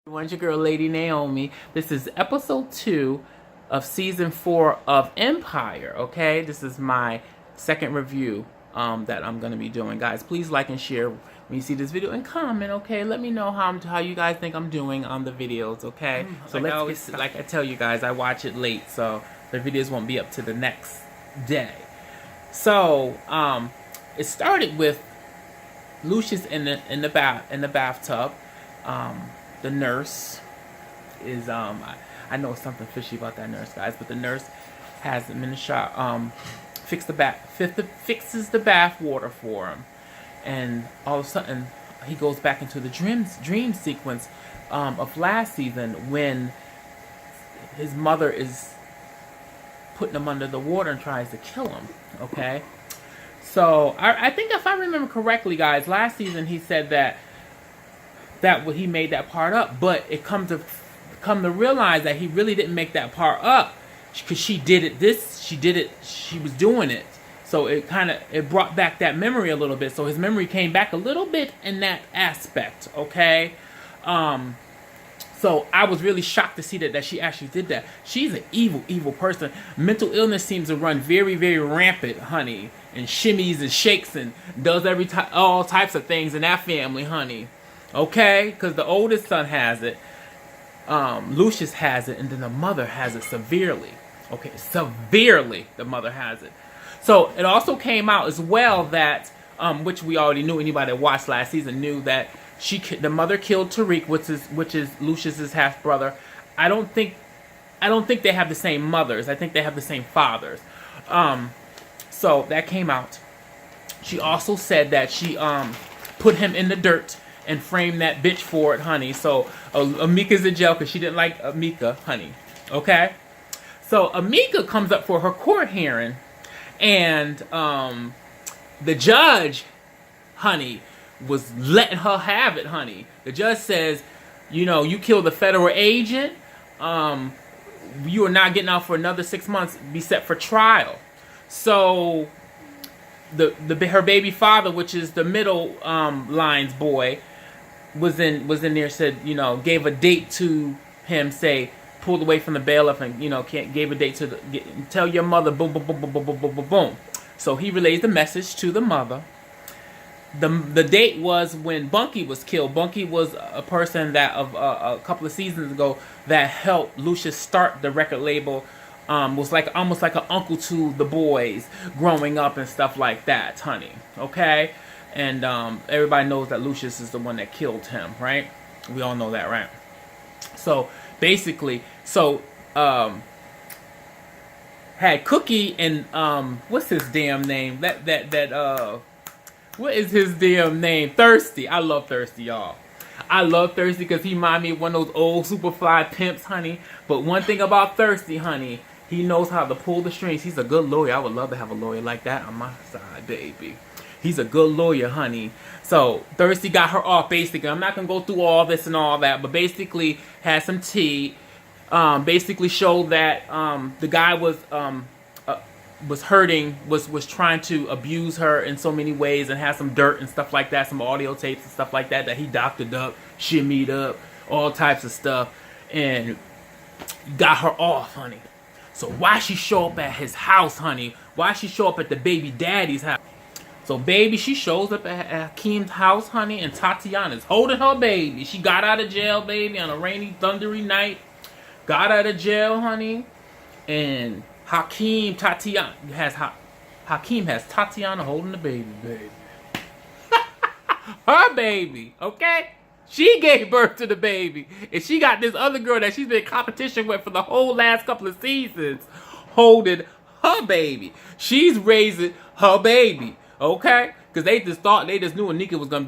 Everyone's your girl, Lady Naomi. This is episode 2 of season 4 of Empire. Okay, this is my second review that I'm gonna be doing. Guys, please like and share when you see this video and comment. Okay, let me know how you guys think I'm doing on the videos. Okay, so like I tell you guys, I watch it late, so the videos won't be up to the next day. So it started with Lucius in the bathtub. The nurse is I know something fishy about that nurse, guys, but the nurse has him in the shop, fixes the bath water for him, and all of a sudden he goes back into the dream sequence of last season when his mother is putting him under the water and tries to kill him. Okay, so I think if I remember correctly, guys, last season he said that he made that part up, but it come to realize that he really didn't make that part up, because she was doing it. So it brought back that memory a little bit. So his memory came back a little bit in that aspect. Okay, so I was really shocked to see that she actually did that. She's an evil person. Mental illness seems to run very, very rampant, honey, and shimmies and shakes and does all types of things in that family, honey. Okay, because the oldest son has it, Lucius has it, and then the mother has it severely. Okay, severely, the mother has it. So it also came out as well that, which we already knew, anybody that watched last season knew, that the mother killed Tariq, which is Lucius's half brother. I don't think they have the same mothers. I think they have the same fathers. So that came out. She also said that she put him in the dirt and frame that bitch for it, honey. So Amika's in jail because she didn't like Amika, honey. Okay? So Amika comes up for her court hearing, and the judge, honey, was letting her have it, honey. The judge says, you killed a federal agent. You are not getting out for another 6 months. Be set for trial. So her baby father, which is the middle line's boy, was in there, said, gave a date to him, say, pulled away from the bailiff, and gave a date to tell your mother, boom, boom, boom, boom, boom, boom, boom, boom, boom. So he relays the message to the mother. The date was when Bunky was killed. Bunky was a person that a couple of seasons ago that helped Lucius start the record label. Was almost like an uncle to the boys growing up and stuff like that, honey. Okay. And everybody knows that Lucius is the one that killed him, right? We all know that, right? So basically, had Cookie and what's his damn name? What is his damn name? Thirsty. I love Thirsty, y'all. I love Thirsty because he reminds me of one of those old Superfly pimps, honey. But one thing about Thirsty, honey, he knows how to pull the strings. He's a good lawyer. I would love to have a lawyer like that on my side, baby. He's a good lawyer, honey. So Thirsty got her off, basically. I'm not going to go through all this and all that, but basically had some tea. Basically showed that the guy was hurting, was trying to abuse her in so many ways, and had some dirt and stuff like that, some audio tapes and stuff like that he doctored up, shimmied up, all types of stuff, and got her off, honey. So why she show up at his house, honey? Why she show up at the baby daddy's house? So baby, she shows up at Hakeem's house, honey, and Tatiana's holding her baby. She got out of jail, baby, on a rainy, thundery night. Got out of jail, honey, and Hakeem has Tatiana holding the baby. Her baby, okay? She gave birth to the baby, and she got this other girl that she's been in competition with for the whole last couple of seasons holding her baby. She's raising her baby, okay? Because they just knew Anika was gonna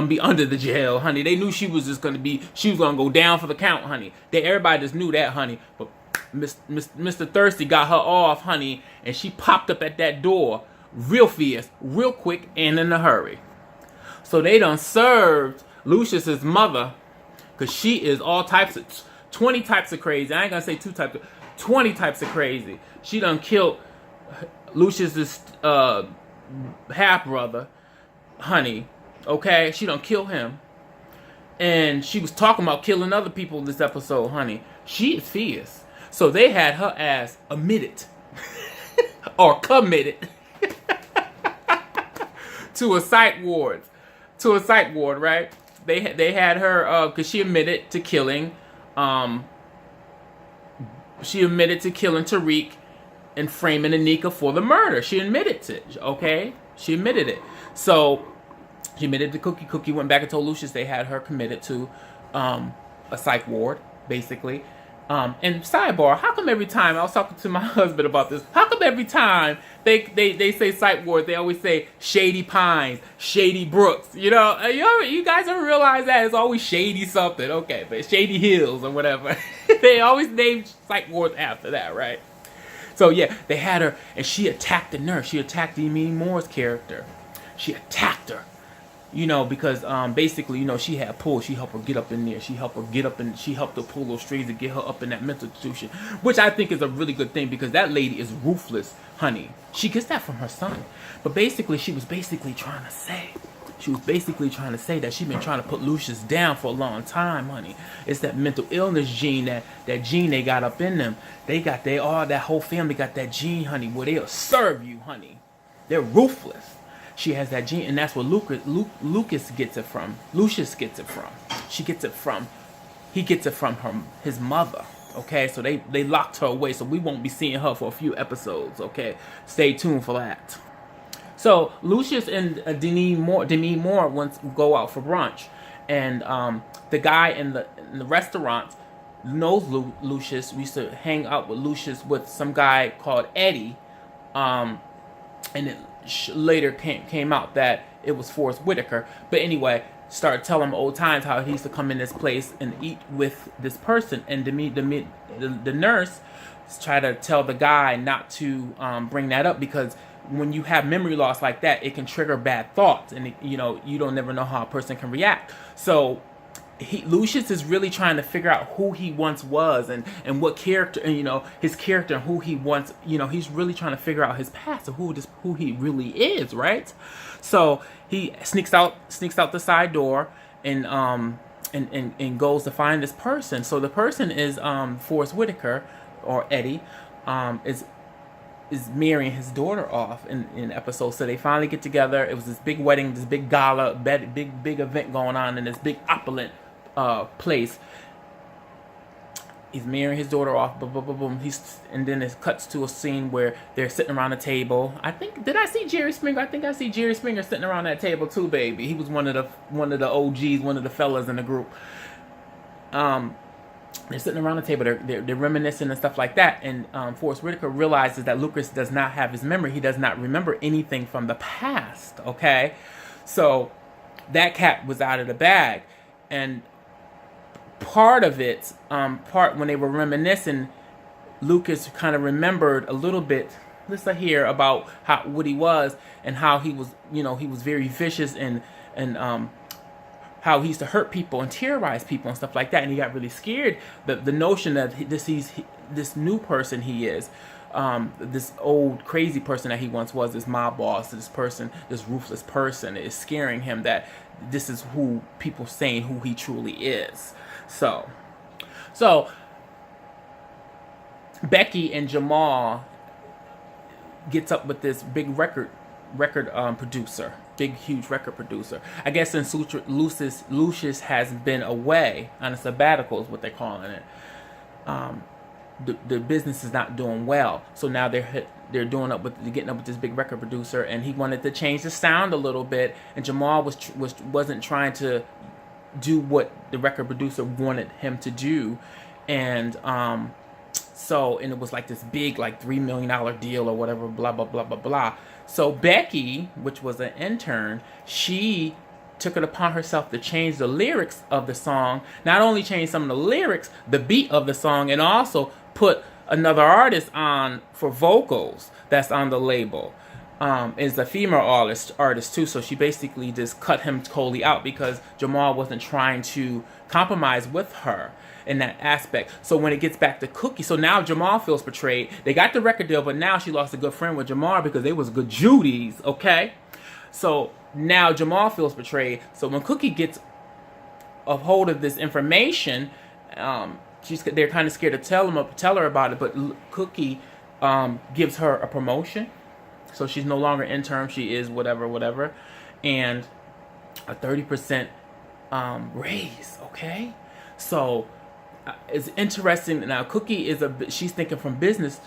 be under the jail, honey. They knew she was gonna go down for the count, honey. Everybody just knew that, honey. But Mr. Thirsty got her off, honey, and she popped up at that door real fierce, real quick, and in a hurry. So they done served Lucius's mother, because she is all types of 20 types of crazy. I ain't gonna say 2 types of 20 types of crazy. She done killed Lucius's half brother, honey. Okay, she done kill him. And she was talking about killing other people this episode, honey. She is fierce. So they had her ass omitted or committed to a psych ward. Right? They had her because she admitted to killing. She admitted to killing Tariq and framing Anika for the murder. She admitted it. Okay, she admitted it. So she admitted to Cookie. Cookie went back and told Lucius they had her committed to a psych ward, basically. And sidebar, how come every time, I was talking to my husband about this, how come every time they say psych ward, they always say Shady Pines, Shady Brooks, you guys ever realize that? It's always Shady something, okay, but Shady Hills or whatever. They always name psych wards after that, right? So yeah, they had her, and she attacked the nurse. She attacked Demi Moore's character. She attacked her. Because basically, she had pull. She helped her get up in there. She helped her pull those strings to get her up in that mental institution, which I think is a really good thing because that lady is ruthless, honey. She gets that from her son. But basically, she was basically trying to say that she's been trying to put Lucius down for a long time, honey. It's that mental illness gene, that gene they got up in them. That whole family got that gene, honey, where they'll serve you, honey. They're ruthless. She has that gene, and that's where Lucas gets it from. Lucius gets it from. He gets it from his mother. Okay, so they locked her away, so we won't be seeing her for a few episodes. Okay, stay tuned for that. So Lucius and Demi Moore once go out for brunch, and the guy in the restaurant knows Lucius. We used to hang out with Lucius with some guy called Eddie, and it later came out that it was Forrest Whitaker. But anyway, started telling him old times how he used to come in this place and eat with this person, and the nurse tried to tell the guy not to bring that up because when you have memory loss like that, it can trigger bad thoughts, and you don't never know how a person can react. So Lucius is really trying to figure out who he once was and what character, and his character and who he once, he's really trying to figure out his past and who he really is, right? So he sneaks out the side door and goes to find this person. So the person is Forrest Whitaker, or Eddie, is marrying his daughter off in episode. So they finally get together. It was this big wedding, this big gala, big event going on in this big opulent place. He's marrying his daughter off. Boom, boom, boom, boom. And then it cuts to a scene where they're sitting around a table. Did I see Jerry Springer? I think I see Jerry Springer sitting around that table too, baby. He was one of the OGs, one of the fellas in the group. They're sitting around the table. They're reminiscing and stuff like that. And Forrest Whitaker realizes that Lucas does not have his memory. He does not remember anything from the past. Okay, so that cat was out of the bag. And part of it, when they were reminiscing, Lucas kind of remembered a little bit. Listen here about what he was and how he was, he was very vicious and how he used to hurt people and terrorize people and stuff like that. And he got really scared. The notion that this new person he is, this old crazy person that he once was, this mob boss, this ruthless person, is scaring him that this is who people saying who he truly is. So Becky and Jamal gets up with this big record producer, big huge record producer. I guess since Lucius has been away on a sabbatical is what they're calling it. The business is not doing well, so now they're getting up with this big record producer, and he wanted to change the sound a little bit, and Jamal wasn't trying to do what the record producer wanted him to do, and it was like this big $3 million deal or whatever, blah blah blah blah blah. So Becky, which was an intern, she took it upon herself to change the lyrics of the song. Not only change some of the lyrics, the beat of the song, and also put another artist on for vocals that's on the label. Is a female artist too, so she basically just cut him totally out because Jamal wasn't trying to compromise with her in that aspect. So when it gets back to Cookie, so now Jamal feels betrayed. They got the record deal, but now she lost a good friend with Jamal because they was good Judies, okay? So now Jamal feels betrayed. So when Cookie gets of hold of this information. They're kind of scared to tell her about it. But Cookie gives her a promotion, so she's no longer intern. She is whatever, and a 30% raise. Okay, so it's interesting. Now Cookie she's thinking from business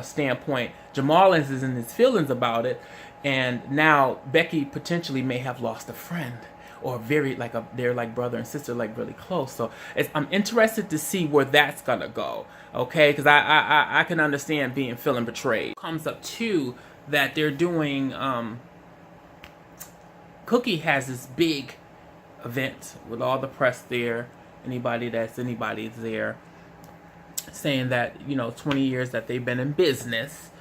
standpoint. Jamal is in his feelings about it, and now Becky potentially may have lost a friend, or they're like brother and sister, like really close. So I'm interested to see where that's gonna go. Okay, because I can understand feeling betrayed. Comes up too that they're doing. Cookie has this big event with all the press there. Anybody's there, saying that 20 years that they've been in business,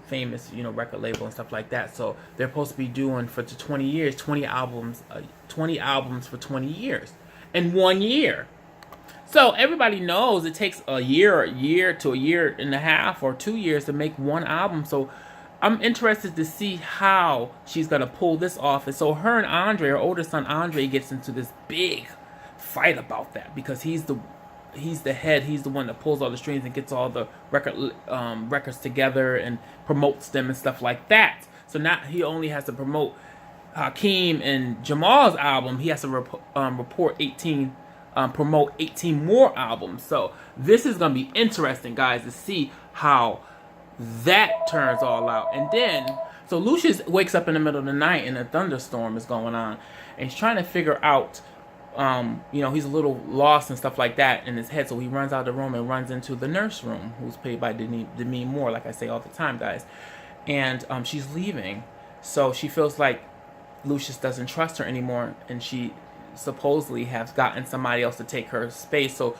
famous record label and stuff like that. So they're supposed to be doing for 20 years 20 albums for 20 years in 1 year. So everybody knows it takes a year to a year and a half or 2 years to make one album. So I'm interested to see how she's gonna pull this off. And so her and her older son Andre, gets into this big fight about that, because he's the head, he's the one that pulls all the strings and gets all the records together and promotes them and stuff like that. So now he only has to promote Hakeem and Jamal's album. He has to promote 18 more albums. So this is gonna be interesting, guys, to see how that turns all out. And then so Lucius wakes up in the middle of the night and a thunderstorm is going on, and he's trying to figure out he's a little lost and stuff like that in his head. So he runs out of the room and runs into the nurse room, who's played by Demi Moore, like I say all the time, guys. And she's leaving. So she feels like Lucius doesn't trust her anymore, and she supposedly has gotten somebody else to take her space. So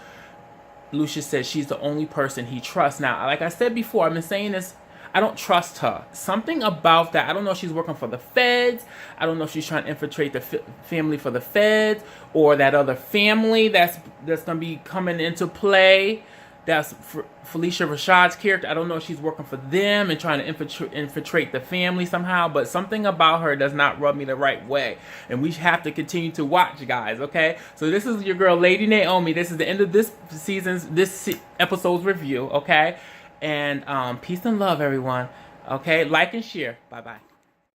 Lucius says she's the only person he trusts. Now, like I said before, I've been saying this, I don't trust her. Something about that. I don't know if she's working for the feds. I don't know if she's trying to infiltrate the family for the feds, or that other family that's going to be coming into play. That's Felicia Rashad's character. I don't know if she's working for them and trying to infiltrate the family somehow, but something about her does not rub me the right way. And we have to continue to watch, guys, okay? So this is your girl, Lady Naomi. This is the end of this episode's review, okay? And peace and love, everyone. Okay, like and share. Bye-bye.